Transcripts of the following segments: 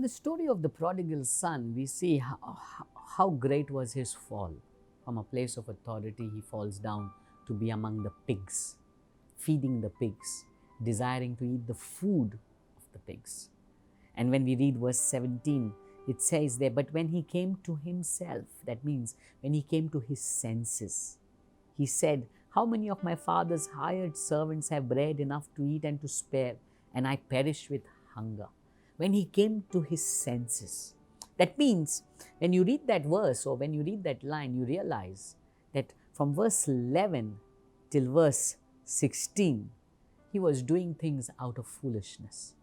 the story of the prodigal son, we see how great was his fall. From a place of authority, he falls down to be among the pigs, feeding the pigs, desiring to eat the food of the pigs. And when we read verse 17, it says there, but when he came to himself, that means when he came to his senses, he said, how many of my father's hired servants have bread enough to eat and to spare, and I perish with hunger? When he came to his senses. That means when you read that verse or when you read that line, you realize that from verse 11 till verse 16, he was doing things out of foolishness.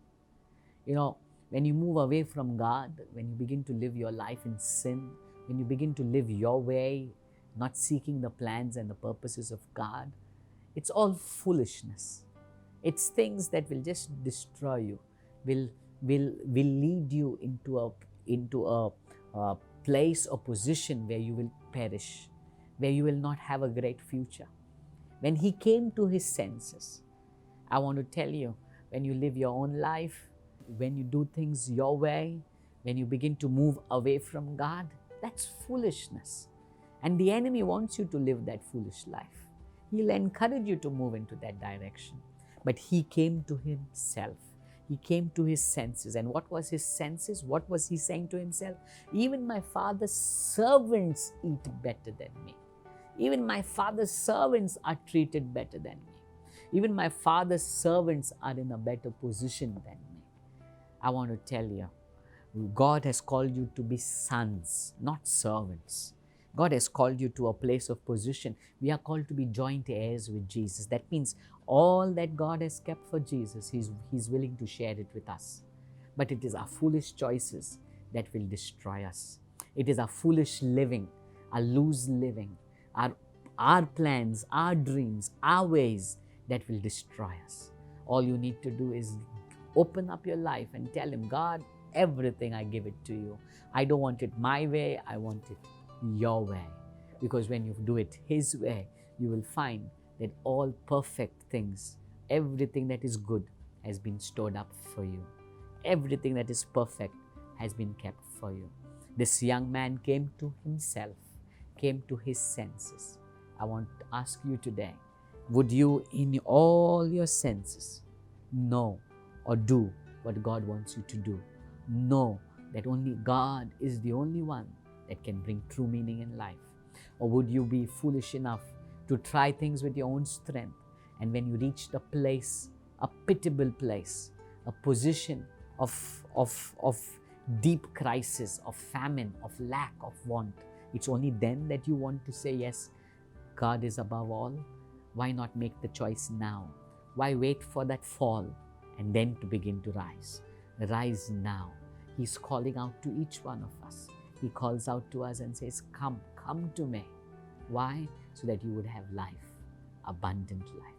You know, when you move away from God, when you begin to live your life in sin, when you begin to live your way, not seeking the plans and the purposes of God, it's all foolishness. It's things that will just destroy you, will lead you into a place or position where you will perish, where you will not have a great future. When he came to his senses, I want to tell you, when you live your own life, when you do things your way, when you begin to move away from God, that's foolishness. And the enemy wants you to live that foolish life. He'll encourage you to move into that direction. But he came to himself. He came to his senses. And what was his senses? What was he saying to himself? Even my father's servants eat better than me. Even my father's servants are treated better than me. Even my father's servants are in a better position than me. I want to tell you, God has called you to be sons, not servants. God has called you to a place of position. We are called to be joint heirs with Jesus. That means all that God has kept for Jesus, He's willing to share it with us. But it is our foolish choices that will destroy us. It is our foolish living, our loose living, our plans, our dreams, our ways that will destroy us. All you need to do is open up your life and tell Him, God, everything I give it to you. I don't want it my way, I want it your way. Because when you do it His way, you will find that all perfect things, everything that is good has been stored up for you. Everything that is perfect has been kept for you. This young man came to himself, came to his senses. I want to ask you today, would you in all your senses know or do what God wants you to do? Know that only God is the only one that can bring true meaning in life. Or would you be foolish enough to try things with your own strength, and when you reach the place, a pitiable place, a position of deep crisis, of famine, of lack, of want, it's only then that you want to say, yes, God is above all? Why not make the choice now? Why wait for that fall and then to begin to rise? Rise now. He's calling out to each one of us. He calls out to us and says, come to me. Why? So that you would have life, abundant life.